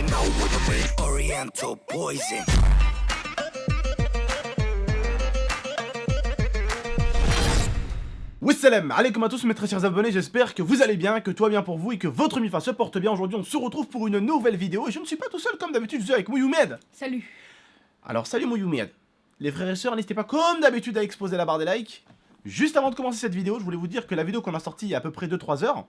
know with a red oriental poison. Wassalam alaikum à tous mes très chers abonnés, j'espère que vous allez bien, que tout va bien pour vous et que votre MIFA se porte bien. Aujourd'hui on se retrouve pour une nouvelle vidéo et je ne suis pas tout seul comme d'habitude, je suis avec Mouyoumed. Salut. Alors salut Mouyoumed. Les frères et sœurs, n'hésitez pas comme d'habitude à exploser la barre des likes. Juste avant de commencer cette vidéo, je voulais vous dire que la vidéo qu'on a sortie il y a à peu près 2-3 heures,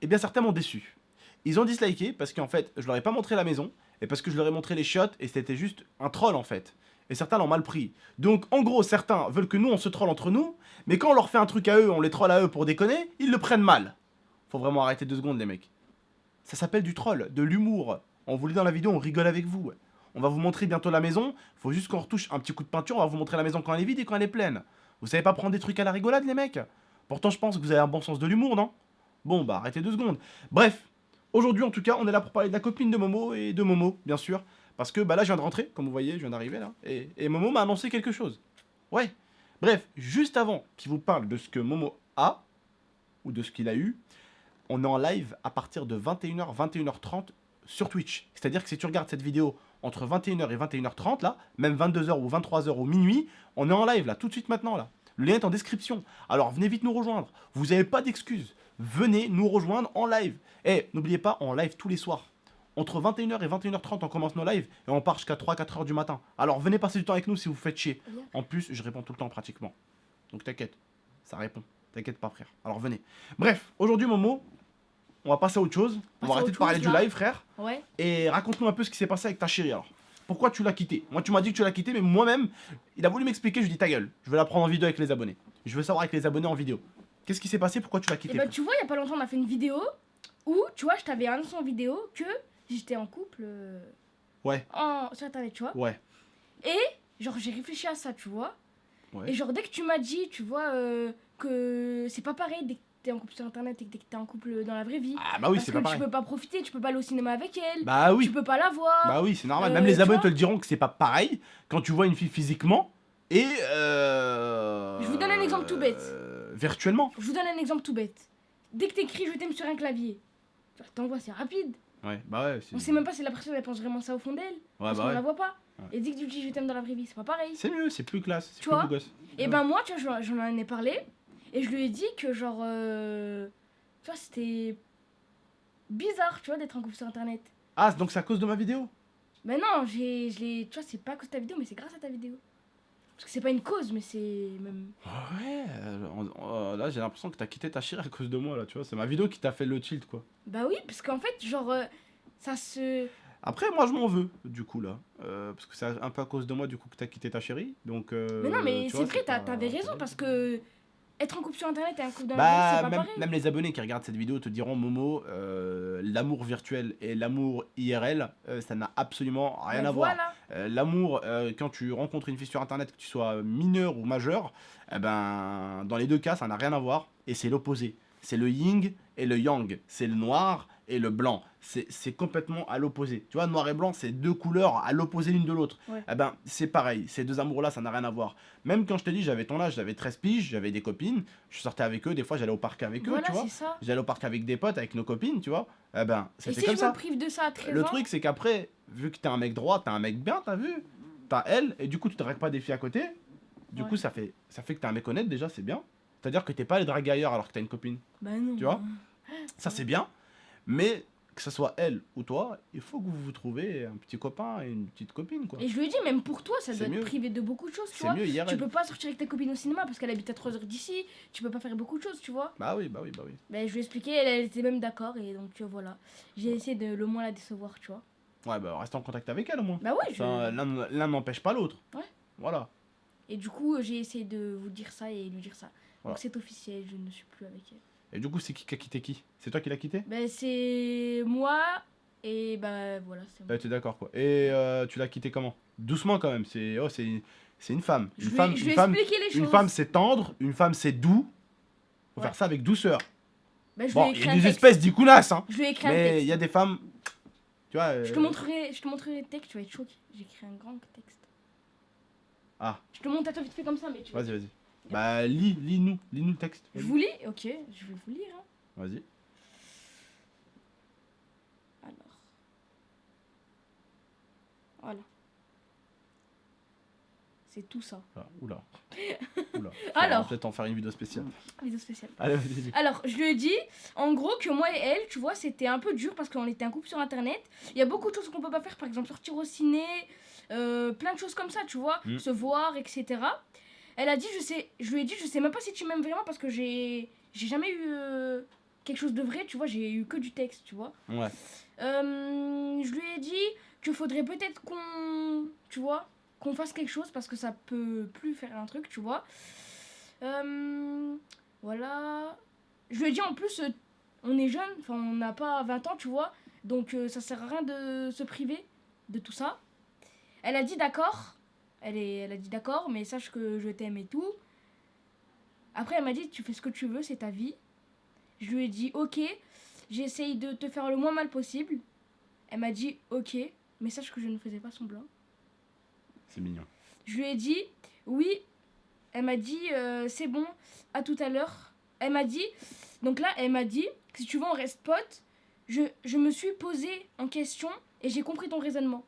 eh bien certains m'ont déçu. Ils ont disliké parce qu'en fait je leur ai pas montré la maison et parce que je leur ai montré les shots et c'était juste un troll en fait. Et certains l'ont mal pris. Donc en gros certains veulent que nous on se troll entre nous, mais quand on leur fait un truc à eux, on les troll à eux pour déconner, ils le prennent mal. Faut vraiment arrêter 2 secondes les mecs. Ça s'appelle du troll, de l'humour. On vous le dit dans la vidéo, on rigole avec vous. On va vous montrer bientôt la maison, faut juste qu'on retouche un petit coup de peinture, on va vous montrer la maison quand elle est vide et quand elle est pleine. Vous savez pas prendre des trucs à la rigolade les mecs? Pourtant je pense que vous avez un bon sens de l'humour, non? Bon bah arrêtez 2 secondes. Bref, aujourd'hui en tout cas on est là pour parler de la copine de Momo et de Momo bien sûr. Parce que bah là je viens de rentrer, comme vous voyez, je viens d'arriver là. Et Momo m'a annoncé quelque chose. Ouais. Bref, juste avant qu'il vous parle de ce que Momo a, ou de ce qu'il a eu, on est en live à partir de 21h, 21h30 sur Twitch. C'est-à-dire que si tu regardes cette vidéo entre 21h et 21h30 là, même 22h ou 23h ou minuit, on est en live là, tout de suite maintenant là. Le lien est en description. Alors venez vite nous rejoindre. Vous n'avez pas d'excuses. Venez nous rejoindre en live. Et n'oubliez pas, en live tous les soirs. Entre 21h et 21h30, on commence nos lives et on part jusqu'à 3-4h du matin. Alors venez passer du temps avec nous si vous faites chier. En plus, je réponds tout le temps pratiquement. Donc t'inquiète, ça répond. T'inquiète pas frère. Alors venez. Bref, aujourd'hui Momo, on va passer à autre chose. On va arrêter de parler du live frère. Ouais. Et raconte-nous un peu ce qui s'est passé avec ta chérie alors. Pourquoi tu l'as quitté? Moi tu m'as dit que tu l'as quitté, mais moi-même, il a voulu m'expliquer, je lui ai dit ta gueule. Je veux la prendre en vidéo avec les abonnés. Je veux savoir avec les abonnés en vidéo. Qu'est-ce qui s'est passé? Pourquoi tu l'as quitté? Et bah tu vois, il y a pas longtemps on a fait une vidéo où, tu vois, je t'avais annoncé en vidéo que j'étais en couple Ouais. sur internet, tu vois. Ouais. Et genre j'ai réfléchi à ça, tu vois. Ouais. Et genre dès que tu m'as dit, tu vois, que c'est pas pareil dès que t'es en couple sur internet et que dès que t'es en couple dans la vraie vie. Ah bah oui, Parce c'est que pas pareil. tu peux pas profiter, tu peux pas aller au cinéma avec elle. Bah oui. Tu peux pas la voir. Bah oui, c'est normal. Même tu les abonnés vois te le diront que c'est pas pareil quand tu vois une fille physiquement et Je vous donne un exemple tout bête. Virtuellement. Je vous donne un exemple tout bête. Dès que t'écris je t'aime sur un clavier, tu vois, t'envoies, c'est rapide. Ouais, bah ouais. On sait même pas si la personne elle pense vraiment ça au fond d'elle. Ouais, Parce bah qu'on ouais. la voit pas. Ouais. Et dès que tu dis je t'aime dans la vraie vie, c'est pas pareil. C'est mieux, c'est plus classe, c'est Tu plus vois beau gosse. Et ben moi, tu vois, j'en ai parlé. Et je lui ai dit que genre... tu vois, c'était bizarre, tu vois, d'être en couple sur internet. Ah, donc c'est à cause de ma vidéo? Mais non, tu vois, c'est pas à cause de ta vidéo, mais c'est grâce à ta vidéo. Parce que c'est pas une cause, mais c'est même... Ouais, là j'ai l'impression que t'as quitté ta chérie à cause de moi là, tu vois. C'est ma vidéo qui t'a fait le tilt quoi. Bah oui, parce qu'en fait, genre, ça se... Après, moi je m'en veux du coup là. Parce que c'est un peu à cause de moi du coup que t'as quitté ta chérie. Donc. Mais non, mais tu c'est vois, vrai, pas- t'avais raison, parce que... Être en couple sur internet et un couple dans la Bah, vie, c'est pas même, pareil. même les abonnés qui regardent cette vidéo te diront Momo, l'amour virtuel et l'amour IRL, ça n'a absolument rien Mais à voir. voilà. L'amour, quand tu rencontres une fille sur internet, que tu sois mineur ou majeur, eh ben, dans les deux cas, ça n'a rien à voir et c'est l'opposé. C'est le yin et le yang, c'est le noir et le blanc. C'est complètement à l'opposé. Tu vois, noir et blanc, c'est deux couleurs à l'opposé l'une de l'autre. Ouais. Eh ben, c'est pareil, ces deux amours-là, ça n'a rien à voir. Même quand je te dis, j'avais ton âge, j'avais 13 piges, j'avais des copines, je sortais avec eux, des fois j'allais au parc avec eux, Voilà, tu vois. c'est ça. J'allais au parc avec des potes, avec nos copines, tu vois. Eh ben, Et c'était si comme je ça. me prive de ça à 13 Le ans... truc, c'est qu'après, vu que t'es un mec droit, t'es un mec bien, t'as vu? T'as elle, et du coup, tu dragues pas des filles à côté. Du Ouais. coup, ça fait que t'es un mec honnête, déjà, c'est bien. C'est-à-dire que t'es pas allé draguer ailleurs alors que t'as une copine. Bah non. Tu vois? Ça, c'est bien. Mais que ce soit elle ou toi, il faut que vous vous trouviez un petit copain et une petite copine, quoi. Et je lui ai dit, même pour toi, ça C'est doit mieux. te priver de beaucoup de choses, tu C'est vois. mieux IRL. Tu peux pas sortir avec ta copine au cinéma parce qu'elle habite à 3 heures d'ici. Tu peux pas faire beaucoup de choses, tu vois. Bah oui, bah oui, bah oui. Mais je lui ai expliqué, elle était même d'accord. Et donc voilà. J'ai essayé de le moins la décevoir, tu vois. Ouais, bah reste en contact avec elle au moins. Bah ouais, Ça, l'un n'empêche pas l'autre. Ouais. Voilà. Et du coup, j'ai essayé de vous dire ça et lui dire ça. Voilà. Donc c'est officiel, je ne suis plus avec elle. Et du coup, c'est qui a quitté qui? C'est toi qui l'as quitté? Bah c'est moi. Et bah voilà, c'est moi. Bah, t'es d'accord quoi. Et tu l'as quitté comment? Doucement quand même. C'est une femme. Je Une lui ai femme, expliqué les choses. une femme c'est tendre, une femme c'est doux. Faut Ouais. faire ça avec douceur. Bah, je lui Bon, ai il y écrit a un des texte. espèces d'icounas, hein. Je lui ai écrit un Mais texte. il y a des femmes. Tu vois. Je te montrerai le texte, tu vas être choqué. J'ai écrit un grand texte. Ah, Je te montre à toi vite fait comme ça, mais tu vas... vas-y. Bah, lis-nous le texte. Je Vas-y. vous lis. Ok, je vais vous lire. Hein. Vas-y. Alors, Voilà. C'est tout ça. Ah, oula. Oula. Alors. On va peut-être en faire une vidéo spéciale. Vidéo spéciale. Allez, vas-y. Alors, je lui ai dit, en gros, que moi et elle, tu vois, c'était un peu dur parce qu'on était un couple sur internet. Il y a beaucoup de choses qu'on peut pas faire, par exemple sortir au ciné, plein de choses comme ça, tu vois, se voir, etc. Elle a dit, je lui ai dit, je sais même pas si tu m'aimes vraiment parce que j'ai jamais eu quelque chose de vrai, tu vois, j'ai eu que du texte, tu vois. Ouais. Je lui ai dit qu'il faudrait peut-être tu vois, qu'on fasse quelque chose parce que ça peut plus faire un truc, tu vois. Voilà. Je lui ai dit en plus, on est jeune, enfin on n'a pas 20 ans, tu vois, donc ça sert à rien de se priver de tout ça. Elle a dit d'accord, elle a dit d'accord, mais sache que je t'aime et tout. Après elle m'a dit tu fais ce que tu veux, c'est ta vie. Je lui ai dit ok, j'essaye de te faire le moins mal possible. Elle m'a dit ok, mais sache que je ne faisais pas semblant. C'est mignon. Je lui ai dit oui. Elle m'a dit c'est bon, à tout à l'heure. Elle m'a dit, donc là elle m'a dit si tu veux on reste potes. Je me suis posée en question et j'ai compris ton raisonnement.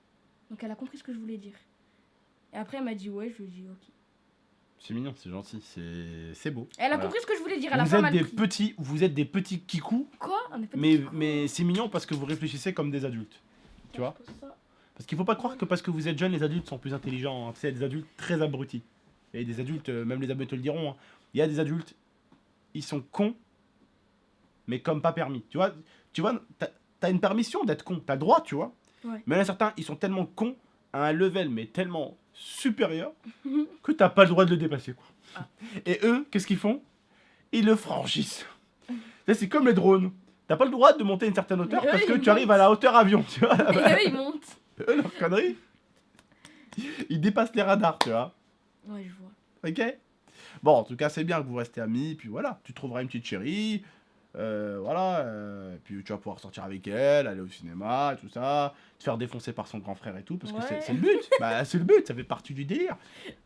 Donc elle a compris ce que je voulais dire. Et après elle m'a dit ouais, je lui ai dit ok. C'est mignon, c'est gentil, c'est beau. Elle a Voilà. compris ce que je voulais dire, elle a Vous pas êtes mal des pris. petits, vous êtes des petits kikous, Quoi on est pas des mais c'est mignon parce que vous réfléchissez comme des adultes. Tu vois? Parce qu'il faut pas croire que parce que vous êtes jeunes, les adultes sont plus intelligents. Hein. Tu sais, il y a des adultes très abrutis. Et des adultes, même les adultes te le diront. Hein. Il y a des adultes, ils sont cons, mais comme pas permis. Tu vois, t'as une permission d'être con, t'as le droit, tu vois. Ouais. Mais il y en a certains, ils sont tellement cons à un level, mais tellement supérieur, que t'as pas le droit de le dépasser, quoi. Ah. Et eux, qu'est-ce qu'ils font? Ils le franchissent. C'est comme les drones. T'as pas le droit de monter à une certaine hauteur Mais eux, parce que ils tu arrives à la hauteur avion, tu vois. Et eux ils montent. Eux, leur connerie, ils dépassent les radars, tu vois. Ouais je vois. Ok? Bon, en tout cas, c'est bien que vous restez amis, puis voilà, tu trouveras une petite chérie, voilà, puis tu vas pouvoir sortir avec elle, aller au cinéma, tout ça, te faire défoncer par son grand frère et tout, parce que Ouais. c'est le but. Bah, c'est le but, ça fait partie du délire,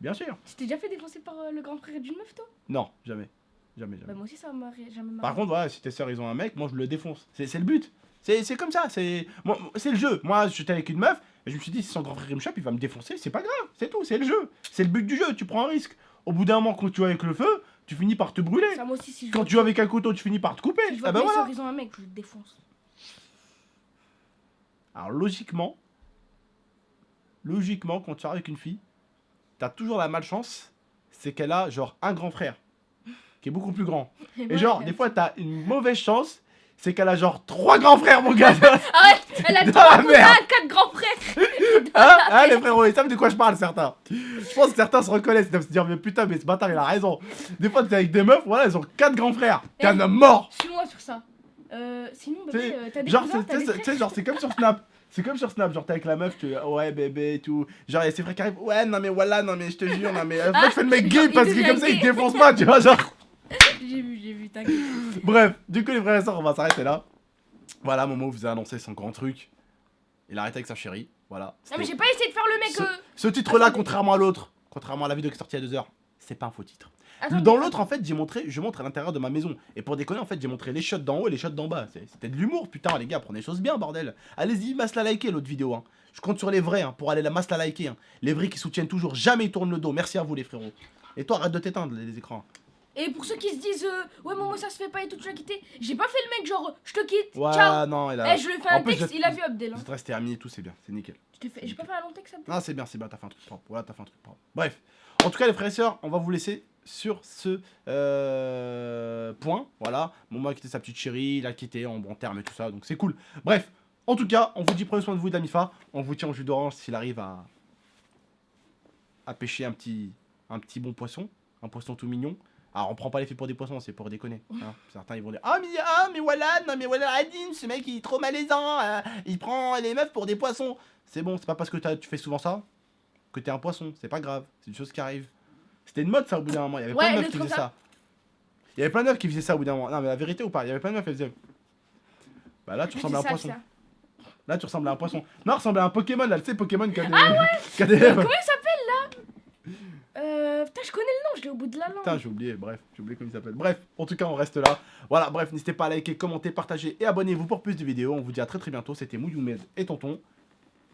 bien sûr. Tu t'es déjà fait défoncer par le grand frère d'une meuf toi? Non, jamais, jamais, jamais. Bah moi aussi ça m'a jamais marqué. Par contre, voilà, si tes sœurs, ils ont un mec, moi, je le défonce. C'est le but. C'est comme ça, c'est le jeu. Moi, j'étais avec une meuf, et je me suis dit, si son grand frère il me chope, il va me défoncer, c'est pas grave, c'est tout, c'est le jeu. C'est le but du jeu, tu prends un risque. Au bout d'un moment, quand tu joues avec le feu, tu finis par te brûler. Ça moi aussi si je Quand vois, tu joues avec un couteau, tu finis par te couper. si je vois Ah que bah mes voilà. sœurs ils ont un mec, je le défonce. Alors logiquement, quand tu sors avec une fille, t'as toujours la malchance, c'est qu'elle a genre un grand frère, qui est beaucoup plus grand. Et moi, genre, j'ai des un fois, t'as une mauvaise chance, c'est qu'elle a genre 3 grands frères, mon gars. Arrête, elle a Dans 3 la merde. cousins, 4 grands frères. Hein, les frérots, ils savent de quoi je parle, certains. Je pense que certains se reconnaissent, ils doivent se dire, mais putain, mais ce bâtard, il a raison. Des fois, t'es avec des meufs, voilà, elles ont 4 grands frères. T'es un homme mort. Suis-moi sur ça. Sinon, Tu bébé, sais, t'as des genre, cousins, t'as des tu frères. sais, genre, c'est comme sur Snap. C'est comme sur Snap, genre t'es avec la meuf, tu ouais bébé et tout. Genre, il y a ses frères qui arrivent, ouais, non mais voilà, non mais je te jure, non mais. Moi, je fais le mec gay genre, parce il que devient comme ça, il gay. te défonce pas, tu vois, genre. J'ai vu, t'inquiète. Bref, du coup, les frères et sœurs, on va s'arrêter là. Voilà, Momo vous a annoncé son grand truc. Il a arrêté avec sa chérie, voilà. Non, mais j'ai pas essayé de faire le mec. Ce titre-là, Attendez. contrairement à l'autre, contrairement à la vidéo qui est sortie il y a 2 heures, c'est pas un faux titre. Attends, Dans l'autre, en fait, je montre à l'intérieur de ma maison. Et pour déconner, en fait, j'ai montré les shots d'en haut et les shots d'en bas. C'était de l'humour, putain, les gars, prenez les choses bien, bordel. Allez-y, masse la liker l'autre vidéo. Hein. Je compte sur les vrais hein, pour aller la masse la liker. Hein. Les vrais qui soutiennent toujours, jamais ils tournent le dos. Merci à vous, les frérots. Et toi, arrête de t'éteindre les écrans. Et pour ceux qui se disent, ouais, Momo, ça se fait pas et tout, tu l'as quitté. J'ai pas fait le mec, genre, je te quitte. Ouais, Ciao. non, il a. Eh, je lui ai fait En un plus, texte, il a vu Abdel. Hein. Vous êtes restés amis et tout, c'est bien, c'est nickel. J'ai pas fait un long texte, Abdel. Non, c'est bien, t'as fait un truc propre. Voilà, t'as fait un truc propre. Bref. En tout cas, les frères et sœurs, on va vous laisser sur ce point. Voilà. Momo a quitté sa petite chérie, il a quitté en bon terme et tout ça, donc c'est cool. Bref. En tout cas, on vous dit prenez soin de vous, Damifa. On vous tient au jus d'orange s'il arrive à pêcher un petit bon poisson. Un poisson tout mignon. Alors, on prend pas les filles pour des poissons, c'est pour déconner. Hein. Certains, ils vont dire ah, mais voilà, non, mais voilà, Adine, ce mec, il est trop malaisant. Il prend les meufs pour des poissons. C'est bon, c'est pas parce que tu fais souvent ça que t'es un poisson. C'est pas grave, c'est une chose qui arrive. C'était une mode, ça, au bout d'un moment. Il y avait plein de meufs qui faisaient ça. Il y avait plein de meufs qui faisaient ça au bout d'un moment. Non, mais la vérité ou pas, il y avait plein de meufs qui faisaient. Bah là, tu ressembles à un poisson. Là, tu ressembles à un poisson. Non, ressemble à un Pokémon, là, tu sais, Pokémon qui a des. Qui a des lèvres. Comment il s'appelle là? Putain, je connais le nom, je l'ai au bout de la langue. Putain, j'ai oublié, bref, j'ai oublié comment il s'appelle. Bref, en tout cas, on reste là. Voilà, bref, n'hésitez pas à liker, commenter, partager et abonnez-vous pour plus de vidéos. On vous dit à très bientôt. C'était Mouyoumed et Tonton.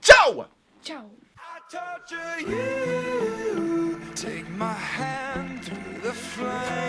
Ciao! Ciao. I torture you. Take my hand through the flame.